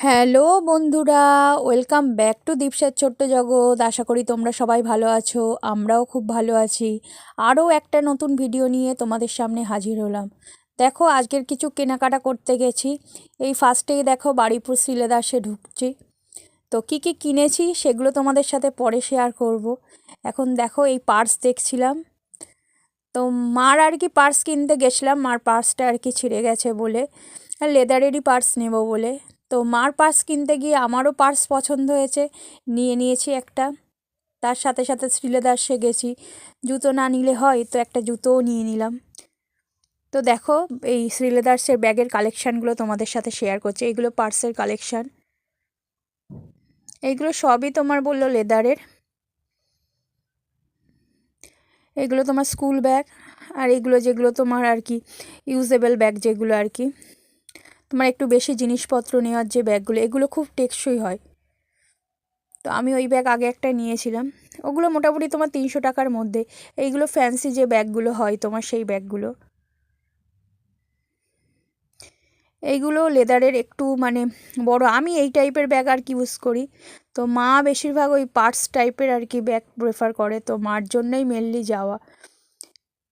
Hello বন্ধুরা, welcome back to দীপসার ছোট্ট জগৎ। আশা করি তোমরা সবাই ভালো আছো, আমরাও খুব ভালো আছি। আরও একটা নতুন ভিডিও নিয়ে তোমাদের সামনে হাজির হলাম। দেখো, আজকের কিছু কেনাকাটা করতে গেছি। এই ফার্স্টেই দেখো বারুইপুর শ্রীলেদার্সে ঢুকছি। তো কি কি কিনেছি সেগুলো তোমাদের সাথে পরে শেয়ার করব। এখন দেখো, এই পার্স দেখছিলাম। তো মার আর কি পার্স কিনতে গেছিলাম, মার পার্সটা আর কি ছিঁড়ে গেছে বলে, আর লেদারেরই পার্স নেব বলে। তো মার পার্স কিনতে গিয়ে আমারও পার্স পছন্দ হয়েছে, নিয়ে নিয়েছি একটা। তার সাথে সাথে শ্রীলেদার্সে গেছি, জুতো না নিলে হয়, তো একটা জুতোও নিয়ে নিলাম। তো দেখো, এই শ্রীলেদার্সের ব্যাগের কালেকশানগুলো তোমাদের সাথে শেয়ার করছি। এইগুলো পার্সের কালেকশান, এইগুলো সবই তোমার বললো লেদারের। এগুলো তোমার স্কুল ব্যাগ, আর এগুলো যেগুলো তোমার আর কি ইউজেবল ব্যাগ, যেগুলো আর কি তোমার একটু বেশি জিনিসপত্র নেওয়ার যে ব্যাগগুলো, এগুলো খুব টেকসই হয়। তো আমি ওই ব্যাগ আগে একটা নিয়েছিলাম, ওগুলো মোটামুটি তোমার 300 টাকার মধ্যে। এইগুলো ফ্যান্সি যে ব্যাগগুলো হয় তোমার, সেই ব্যাগগুলো। এইগুলো লেদারের, একটু মানে বড়। আমি এই টাইপের ব্যাগ আর কি ইউজ করি। তো মা বেশিরভাগ ওই পার্স টাইপের আর কি ব্যাগ প্রেফার করে, তো মার জন্যই মেনলি যাওয়া।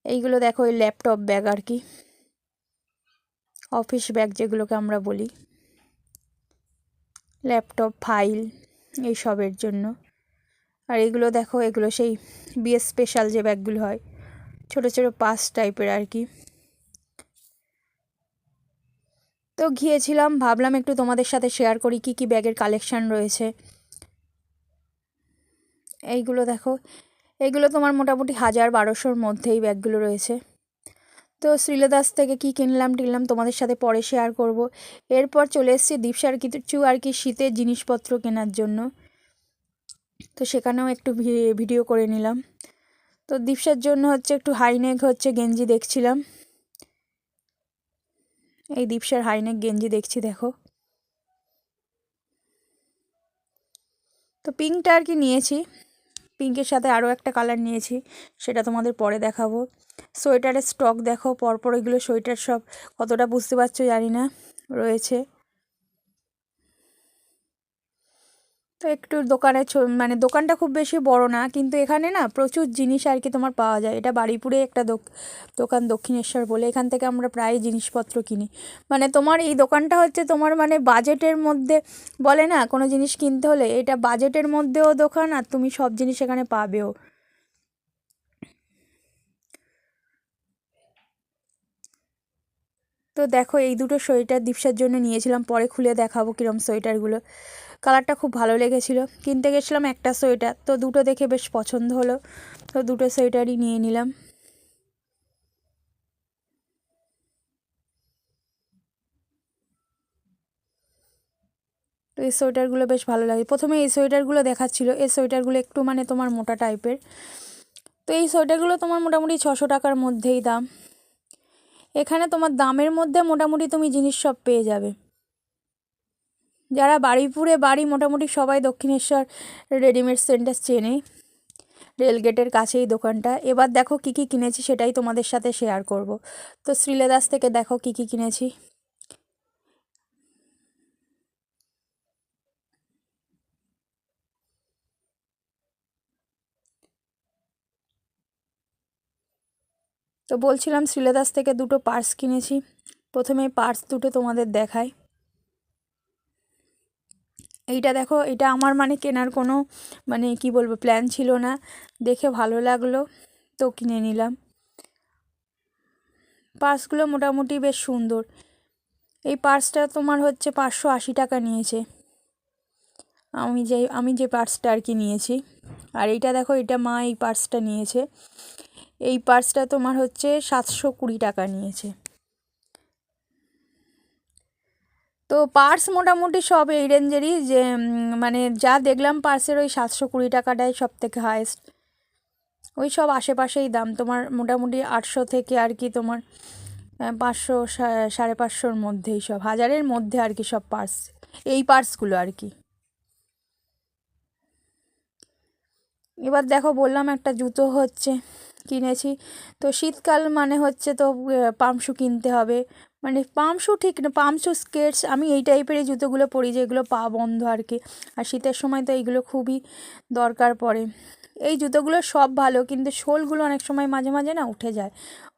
এইগুলো দেখো, ওই ল্যাপটপ ব্যাগ আর কি, অফিস ব্যাগ যেগুলোকে আমরা বলি, ল্যাপটপ ফাইল এইসবের জন্য। আর এগুলো দেখো, এগুলো সেই বিএস স্পেশাল যে ব্যাগগুলো হয়, ছোট ছোট পাস টাইপের আর কি। তো গিয়েছিলাম, ভাবলাম একটু তোমাদের সাথে শেয়ার করি কি কি ব্যাগের কালেকশান রয়েছে। এইগুলো দেখো, এইগুলো তোমার মোটামুটি 1000-1200-র মধ্যেই ব্যাগগুলো রয়েছে। তো শ্রীলেদার্স থেকে কি কিনলাম তোমাদের সাথে পরে শেয়ার করব। এরপর চলে এসেছি দীপসার কিছু আর কি শীতের জিনিসপত্র কেনার জন্য, তো সেখানেও একটু ভিডিও করে নিলাম। তো দীপসার জন্য হচ্ছে একটু হাইনেক হচ্ছে গেঞ্জি দেখছিলাম। এই দীপসার হাইনেক গেঞ্জি দেখছি, দেখো। তো পিঙ্কটা আর কি নিয়েছি, পিঙ্কের সাথে আরও একটা কালার নিয়েছি, সেটা তোমাদের পরে দেখাবো। সোয়েটারের স্টক দেখো, পরপর এগুলো সোয়েটার সব, কতটা বুঝতে পারছো জানি না, রয়েছে। তো একটু দোকানে মানে দোকানটা খুব বেশি বড় না, কিন্তু এখানে না প্রচুর জিনিস আর কি তোমার পাওয়া যায়। এটা বারুইপুরে একটা দোকান, দক্ষিণেশ্বর বলে, এখান থেকে আমরা প্রায় জিনিসপত্র কিনি। মানে তোমার এই দোকানটা হচ্ছে তোমার মানে বাজেটের মধ্যে, বলে না কোনো জিনিস কিনতে হলে, এটা বাজেটের মধ্যেও দোকান, আর তুমি সব জিনিস এখানে পাবেও। তো দেখো, এই দুটো সোয়েটার দীপসার জন্য নিয়েছিলাম, পরে খুলে দেখাবো কীরকম সোয়েটারগুলো। কালারটা খুব ভালো লেগেছিলো, কিনতে গেছিলাম একটা সোয়েটার, তো দুটো দেখে বেশ পছন্দ হলো, তো দুটো সোয়েটারই নিয়ে নিলাম। তো এই সোয়েটারগুলো বেশ ভালো লাগে। প্রথমে এই সোয়েটারগুলো দেখাচ্ছিল, এই সোয়েটারগুলো একটু মানে তোমার মোটা টাইপের। তো এই সোয়েটারগুলো তোমার মোটামুটি 600 টাকার মধ্যেই দাম। এখানে তোমার দামের মধ্যে মোটামুটি তুমি জিনিস সব পেয়ে যাবে। যারা বারুইপুরে বাড়ি, মোটামুটি সবাই দক্ষিণেশ্বর রেডিমেড সেন্টার চেনে, রেলগেটের কাছেই দোকানটা। এবার দেখো কি কি কিনেছি সেটাই তোমাদের সাথে শেয়ার করব। তো শ্রীলেদার্স থেকে দেখো কি কি কিনেছি। তো বলছিলাম শ্রীলেদার্স থেকে দুটো পার্স কিনেছি। প্রথমে পার্স দুটো তোমাদের দেখাই। এইটা দেখো, এটা আমার মানে কেনার কোনো মানে কি বলবো প্ল্যান ছিল না, দেখে ভালো লাগলো তো কিনে নিলাম। পার্সগুলো মোটামুটি বেশ সুন্দর। এই পার্সটা তোমার হচ্ছে 580 টাকা নিয়েছে, আমি যে পার্সটা আর কি নিয়েছি। আর এইটা দেখো, এটা মা এই পার্সটা নিয়েছে, এই পার্সটা তোমার হচ্ছে 720 টাকা নিয়েছে। তো পার্স মোটামুটি সব এই রেঞ্জেরই, যে মানে যা দেখলাম পার্সের, ওই 720 টাকাটাই সব থেকে হায়েস্ট। ওই সব আশেপাশেই দাম তোমার, মোটামুটি 800 থেকে আর কি তোমার 500 550-র মধ্যেই, সব 1000-এর মধ্যে আর কি সব পার্স, এই পার্সগুলো আর কি। এবার দেখো, বললাম একটা জুতো হচ্ছে কিনেছি। তো শীতকাল মানে হচ্ছে তো পাম্প শু কিনতে হবে, মানে পাম শু ঠিক না, পাম শু স্কেটস, আমি এই টাইপেরই জুতোগুলো পরি যেগুলো পা বন্ধ আর কি। আর শীতের সময় তো এইগুলো খুবই দরকার পড়ে। এই জুতোগুলো সব ভালো, কিন্তু শোলগুলো অনেক সময় মাঝে মাঝে না উঠে যায়,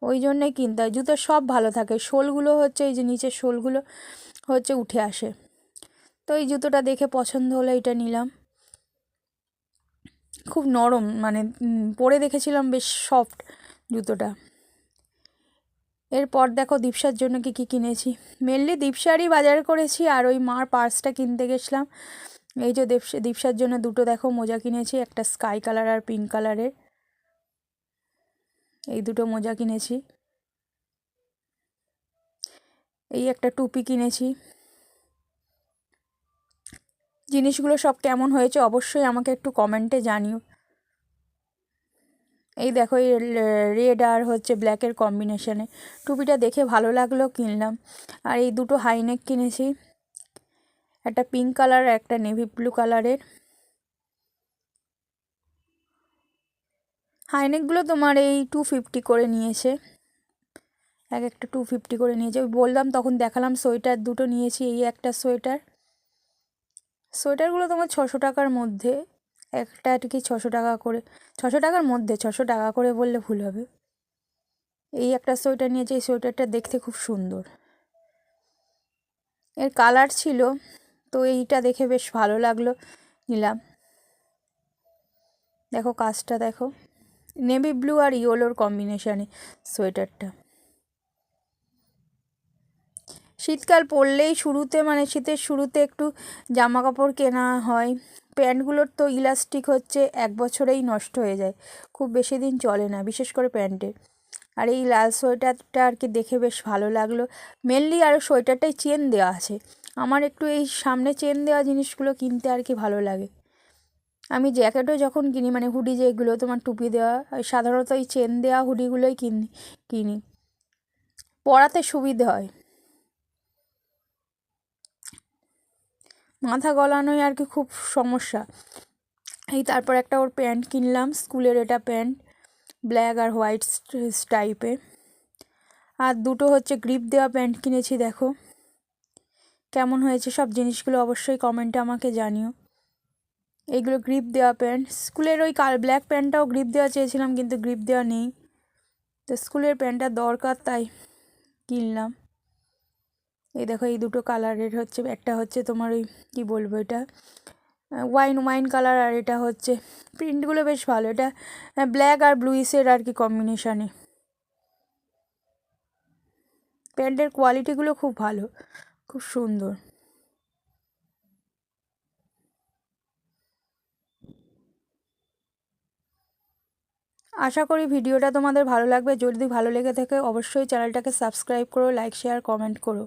ওই জন্যই কিনতে হয়। জুতো সব ভালো থাকে, শোলগুলো হচ্ছে এই যে নিচের শোলগুলো হচ্ছে উঠে আসে। তো এই জুতোটা দেখে পছন্দ হলো, এটা নিলাম। খুব নরম, মানে পরে দেখেছিলাম বেশ সফট জুতোটা। এরপর দেখো দীপসার জন্য কী কী কিনেছি। মেনলি দীপসারই বাজার করেছি, আর ওই মার পার্সটা কিনতে গেছিলাম। এই যে দীপসার জন্য দুটো দেখো মোজা কিনেছি, একটা স্কাই কালার আর পিঙ্ক কালারের, এই দুটো মোজা কিনেছি। এই একটা টুপি কিনেছি। জিনিসগুলো সব কেমন হয়েছে অবশ্যই আমাকে একটু কমেন্টে জানিও। এই দেখো এই রেড আর হচ্ছে ব্ল্যাকের কম্বিনেশনে টুপিটা দেখে ভালো লাগলো, কিনলাম। আর এই দুটো হাইনেক কিনেছি, একটা পিঙ্ক কালার আর একটা নেভি ব্লু কালারের। হাইনেকগুলো তোমার এই 250 করে নিয়েছে, এক একটা 250 করে নিয়েছে। ওই বললাম তখন দেখালাম সোয়েটার দুটো নিয়েছি, এই একটা সোয়েটার। সোয়েটারগুলো তোমার 600 টাকার মধ্যে, একটা আর কি 600 টাকা করে, 600 টাকার মধ্যে, 600 টাকা করে বললে ভুল হবে। এই একটা সোয়েটার নিয়েছি, এই সোয়েটারটা দেখতে খুব সুন্দর, এর কালার ছিল, তো এইটা দেখে বেশ ভালো লাগলো, নিলাম। দেখো কাজটা দেখো, নেভি ব্লু আর ইয়েলোর কম্বিনেশানে সোয়েটারটা। শীতকাল পড়লেই শুরুতে, মানে শীতের শুরুতে একটু জামা কাপড় কেনা হয়। প্যান্টগুলোর তো ইলাস্টিক হচ্ছে 1 বছরেই নষ্ট হয়ে যায়, খুব বেশি দিন চলে না, বিশেষ করে প্যান্টের। আর এই লাল সোয়েটারটা আর কি দেখে বেশ ভালো লাগলো। মেনলি আর সোয়েটারটাই চেন দেওয়া আছে, আমার একটু এই সামনে চেন দেওয়া জিনিসগুলো কিনতে আর কি ভালো লাগে। আমি জ্যাকেটও যখন কিনি, মানে হুডি যেগুলো তোমার টুপি দেওয়া, সাধারণত এই চেন দেওয়া হুডিগুলোই কিনি, পরাতে সুবিধে হয়। মাথা গলানোই আর কি খুব সমস্যা। এই তারপর একটা ওর প্যান্ট কিনলাম, স্কুলের এটা প্যান্ট, ব্ল্যাক আর হোয়াইট স্টাইপে। আর দুটো হচ্ছে গ্রিপ দেওয়া প্যান্ট কিনেছি, দেখো কেমন হয়েছে সব জিনিসগুলো অবশ্যই কমেন্টে আমাকে জানিও। এইগুলো গ্রিপ দেওয়া প্যান্ট, স্কুলের ওই ব্ল্যাক প্যান্টটাও গ্রিপ দেওয়া চেয়েছিলাম, কিন্তু গ্রিপ দেওয়া নেই, তো স্কুলের প্যান্টটা দরকার তাই কিনলাম। এই দেখো এই দুটো কালারের হচ্ছে, একটা হচ্ছে তোমার ওই কী বলবো, এটা ওয়াইন ওয়াইন কালার, আর এটা হচ্ছে প্রিন্টগুলো বেশ ভালো, এটা ব্ল্যাক আর ব্লুইসের আর কি কম্বিনেশানে। প্যান্টের কোয়ালিটিগুলো খুব ভালো, খুব সুন্দর। আশা করি ভিডিওটা তোমাদের ভালো লাগবে, যদি ভালো লেগে থাকে অবশ্যই চ্যানেলটাকে সাবস্ক্রাইব করো, লাইক শেয়ার কমেন্ট করো।